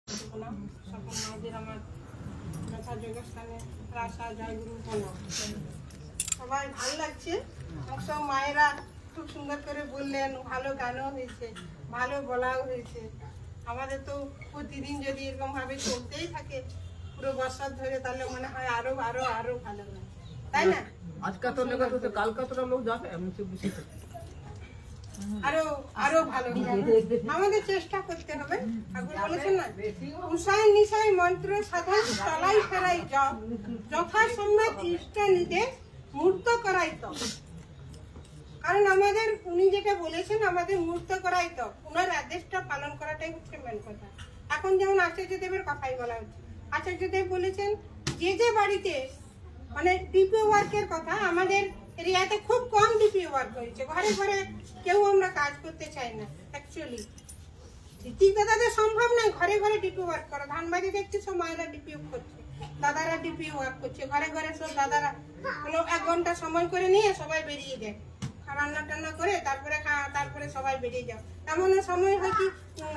সকল মায়েদের আমার যথাযোগ্য স্থানে রাসা জয়গুরু প্রণাম। সবাই ভালো লাগছে, সব মায়েরা খুব সুন্দর করে বললেন, ভালো গানও হয়েছে, ভালো বলাও হয়েছে। আমাদের তো প্রতিদিন যদি এরকম ভাবে চলতেই থাকে পুরো বছর ধরে, তাহলে মনে হয় আরো আরো আরো ভালো হয়, তাই না? আজকে তো লেখা তো কাল কতটা লোক যাবে এমন সব বুঝি আরো আরো ভালো আমাদের চেষ্টা করতে হবে। ঠাকুর বলেছেন না, উষায় নিশায় মন্ত্র সাধন চলাই ফেরাই জপ, যথাসম্যক ইষ্ট নির্দেশ মূর্ত করাই তপ। কারণ আমাদের উনি যেটা বলেছেন আমাদের মূর্ত করাই তপ, ওনার আদেশটা পালন করাটাই হচ্ছে মেন কথা। এখন যেমন আচার্যদেবের কথাই বলা হচ্ছে, আচার্যদেব বলেছেন যে যে বাড়িতে মানে ডিপি ওয়ার্কের কথা, আমাদের এরিয়াতে খুব কম ডিপি ওয়ার্ক হয়েছে, ঘরে ঘরে কেউ আমরা কাজ করতে চাই না। অ্যাকচুয়ালি ঠিক দাদাদের সম্ভব নয় ঘরে ঘরে ডিপি ওয়ার্ক করা। ধানবাড়ি দেখছি সব মায়েরা ডিপি করছে, দাদারা ডিপি ওয়ার্ক করছে, ঘরে ঘরে সব দাদারা 1 ঘন্টা সময় করে নিয়ে সবাই বেরিয়ে যায়, রান্না টান্না করে তারপরে সবাই বেরিয়ে যাও। এমনও সময় হয় কি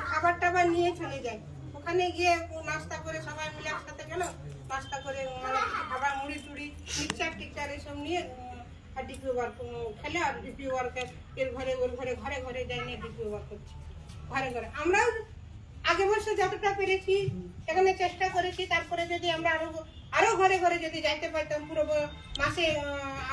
খাবার টাবার নিয়ে চলে যায়, ওখানে গিয়ে নাস্তা করে সবাই মিলে একসাথে গেল, নাস্তা করে মানে খাবার মুড়ি টুড়ি মিক্সচার টিকচার এসব নিয়ে ডিপি ওয়ার্ক খেলে, আর ডিপি ওয়ার্কের এর ঘরে ওর ঘরে ঘরে ঘরে যাই নিয়ে ডিপি ওয়ার্ক করছি ঘরে ঘরে। আমরাও আগে বছর যতটা পেরেছি সেখানে চেষ্টা করেছি, তারপরে যদি আমরা আরো ঘরে ঘরে যদি যাইতে পারতাম, পুরো মাসে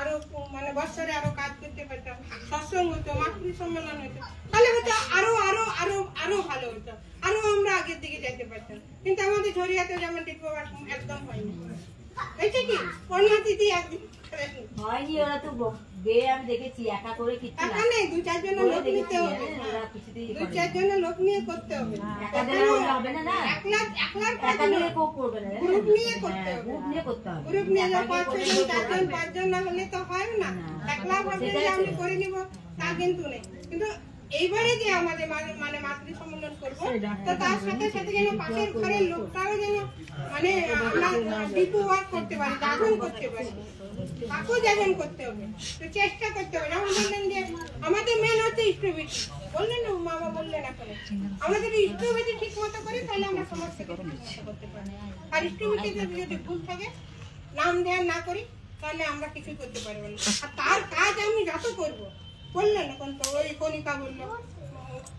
আরো মানে বছরে আরো কাজ করতে পারতাম, সৎসঙ্গ হতো, মাতৃ সম্মেলন হতো, তাহলে হয়তো আরো আরো আরো আরো ভালো হতো, আরো আমরা আগের দিকে যাইতে পারতাম। কিন্তু আমাদের ঝরিয়াতে যেমন ডিপি ওয়ার্ক একদম হয়নি, হয়েছে কি কন্যা দিদি একদিন হয়নি, ওরা তো আমি দেখেছি একা করে কিছু না, নেই 2-4 জন লোক নিতে হবে, 2-4 জন লোক নিয়ে করতে হবে, হবে না না একা নিয়ে কেউ করবে না, গ্রুপ নিয়ে করতে হবে, গ্রুপ নিয়ে 5 জন না হলে তো হয় না। একলা ভাবে যে আমি করে নিব তা কিন্তু নেই। কিন্তু এইবারে যে আমাদের মানে মাতৃ সম্মেলন করবো, তো তার সাথে সাথে যেন পাশের ঘরের লোকটাও যেন মানে আমরা ডিপি ওয়ার্ক করতে পারি, জাগরণ করতে পারি, তাকেও জাগরণ করতে হবে, তো চেষ্টা করতে হবে। যেমন বললেন যে আমাদের মেন হচ্ছে ইষ্টভীতি, বললেন না মামা বললেন, এখন আমাদের ইষ্টভীতি ঠিক মতো করি তাহলে আমরা সমস্ত কিছু করতে পারি। আর ইষ্টভীতিতে যদি ভুল থাকে, নাম ধ্যান না করি, তাহলে আমরা কিছু করতে পারবো না। আর তার কাজ আমি যত করবো, বললেন এখন তো ওই কণিকা বললো,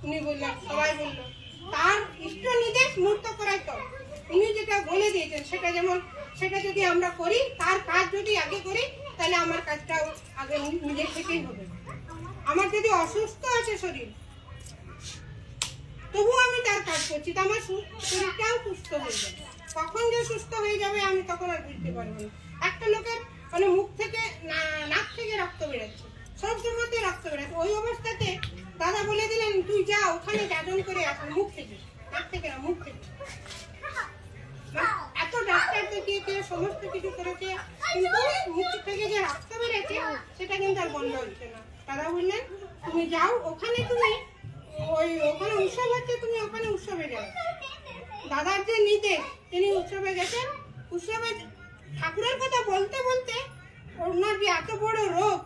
উনি বললেন, সবাই বললো, তার ইষ্ট নির্দেশ মূর্ত করাই তো উনি যেটা বলে দিয়েছেন সেটা যদি আমরা করি, তার কাজ যদি আগে করি, তাহলে আমার কাজটাও আগে নিজের থেকেই হবে। আমার যদি অসুস্থ আছে শরীর, তবুও আমি তার কাজ করছি, তো আমার শরীরটাও সুস্থ হয়ে যাবে। কখন যে সুস্থ হয়ে যাবে আমি তখন আর বুঝতে পারবো না। একটা লোকের মানে মুখ থেকে নাক থেকে রক্ত বেরোচ্ছে, সব সময়তে রক্ত বেরোচ্ছে, ওই অবস্থাতে দাদা বলে দিলেন তুই যা ওখানে যাজন করে আস, মুখ থেকে, নাক থেকে না, মুখ থেকে। এত ডাক্তার দেখিয়ে সমস্ত কিছু করেছে, কিন্তু মুখ থেকে যে রক্ত বেরোচ্ছে সেটা কিন্তু আর বন্ধ হচ্ছে না। দাদা বললেন তুমি যাও ওখানে, তুমি ওখানে উৎসব হচ্ছে, তুমি ওখানে উৎসবে যাও। দাদার যে নির্দেশ, তিনি উৎসবে গেছেন, উৎসবে ঠাকুরের কথা বলতে বলতে ওনার যে এত বড় রোগ,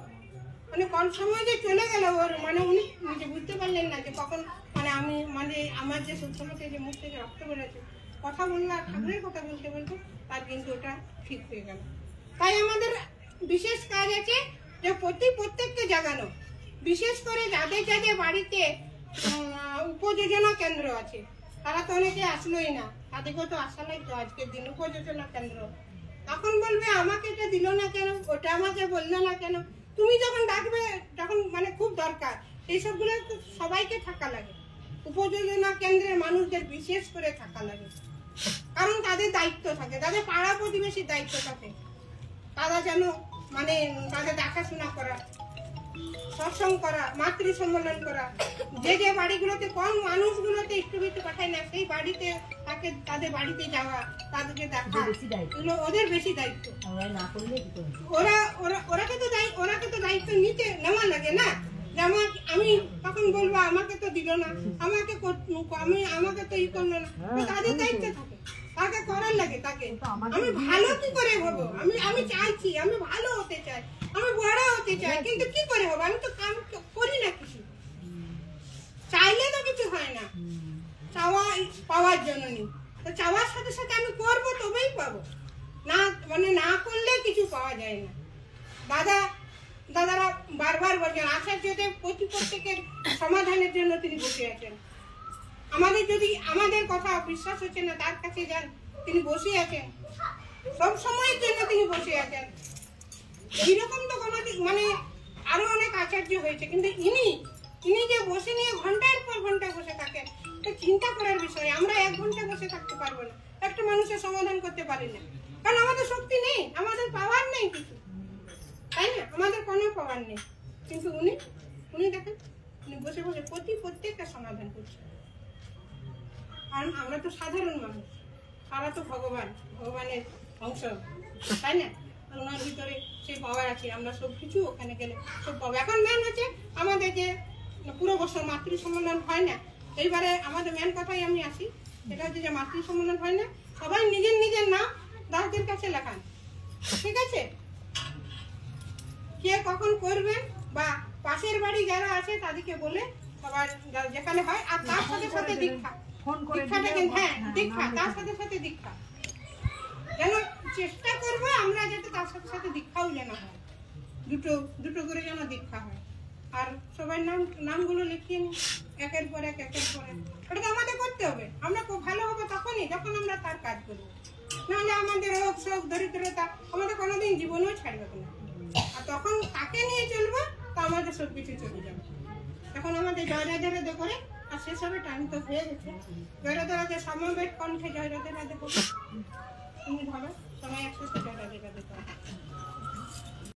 মানে কোন সময় যে চলে গেল ওর, মানে উনি নিজে বুঝতে পারলেন না যে কখন মানে আমি মানে আমার যে সত্যমতে যে মুখ থেকে রক্ত বেরোচ্ছে, কথা বললাম ঠাকুরের কথা বলতে বলতে তার কিন্তু ওটা ঠিক হয়ে গেল। তাই আমাদের বিশেষ কাজ আছে যে প্রত্যেককে জাগানো, বিশেষ করে যাদের যাদের বাড়িতে উপযোজনা কেন্দ্র আছে, তারা তো অনেকে আসলোই না, তাদেরকেও তো আসা লাগতো আজকের দিন উপযোজনা কেন্দ্র। তখন বলবে আমাকে এটা দিল না কেন, ওটা আমাকে বললো না কেন। তুমি যখন ডাকবে, যখন মানে খুব দরকার, এইসবগুলো তো সবাইকে থাকা লাগে, উপযোজনা কেন্দ্রের মানুষদের বিশেষ করে থাকা লাগে, কারণ তাদের দায়িত্ব থাকে, তাদের পাড়া প্রতিবেশীর দায়িত্ব থাকে, তারা যেন মানে তাদের দেখাশোনা করা, সৎসঙ্গ করা, মাতৃ সম্মেলন করা। যে যে বাড়িগুলোতে কম মানুষগুলোতে ইষ্টভীতি পাঠায় না, সেই বাড়িতে তাকে তাদের বাড়িতে যাওয়া, তাদেরকে দেখা, এগুলো ওদের বেশি দায়িত্ব। ওরাকে তো দায়িত্ব নেওয়া লাগে না, যে আমি তখন বলবো আমাকে তো দিল না, আমাকে তো ই করলো না, তাদের দায়িত্ব থাকে, তাকে করার লাগে। তাকে আমি ভালো কি করে হবো, আমি চাইছি, আমি ভালো হতে চাই, আমি বড় হতে চাই, কিন্তু কি করে হবো, আমি তো কাম করি না কিছু, চাইলে তো কিছু হয় না, চাওয়া পাওয়ার জন্য নেই। তো চাওয়ার সাথে সাথে আমি করবো তবেই পাবো, না মানে না করলে কিছু পাওয়া যায় না। দাদারা বারবার বলছেন আচার্যদেব প্রত্যেকের সমাধানের জন্য তিনি বসে আছেন। আমাদের যদি আমাদের কথা বিশ্বাস হচ্ছে না, তার কাছে যান, তিনি বসে আছেন, সব সময়ের জন্য তিনি বসে আছেন। এইরকম তো কোনো মানে আরো অনেক আচার্য হয়েছে, কিন্তু ইনি যে বসে নিয়ে ঘন্টার পর ঘন্টা বসে থাকেন, এটা চিন্তা করার বিষয়। আমরা 1 ঘন্টা বসে থাকতে পারবো না, একটা মানুষের সমাধান করতে পারি না, কারণ আমাদের শক্তি নেই, আমাদের পাওয়ার নেই কিছু, তাই না? আমাদের কোনো পাওয়ার নেই। কিন্তু উনি দেখেন, উনি বসে বসে প্রত্যেকটা সমাধান করছেন। আর আমরা তো সাধারণ মানুষ, তারা তো ভগবানের অংশ, তাই না? ওনার ভিতরে সেই পাওয়ার আছে, আমরা সব কিছু ওখানে গেলে সব পাবো। এখন মেন হচ্ছে আমাদের যে পুরো বছর মাতৃ সম্মেলন হয় না, এইবারে আমাদের মেন কথাই আমি আসি, সেটা হচ্ছে যে মাতৃ সম্মেলন হয় না, সবাই নিজের নাম দাসদের কাছে লেখান, ঠিক আছে? কে কখন করবেন বা পাশের বাড়ি যারা আছে তাদেরকে বলে সবার যেখানে হয়, আর তার সাথে সাথে দীক্ষাটা কিন্তু হ্যাঁ দীক্ষা, তার সাথে সাথে দীক্ষা যেন চেষ্টা করবো আমরা, যাতে তার সাথে সাথে দীক্ষাও যেন হয়, দুটো করে যেন দীক্ষা হয়। আর সবাই নামগুলো লিখিয়ে নিই একের পর এক। ওটা তো আমাদের করতে হবে। আমরা খুব ভালো হবো তখনই যখন আমরা তার কাজ করবো, নাহলে আমাদের রোগ শোক দরিদ্রতা আমাদের কোনোদিন জীবনেও ছাড়বে না। আর তখন তাকে নিয়ে চলবো, তো আমাদের সব কিছু চলে যাবে। তখন আমাদের জয় রাধে রাধে করে, আর সেসবে টাইম তো হয়ে গেছে। জয় রাধে রাধে সমবেত কণ্ঠে জয় রাধে রাধে করে তুমি ভাবে সময় আসছে, জয় রাধে রাধে করে।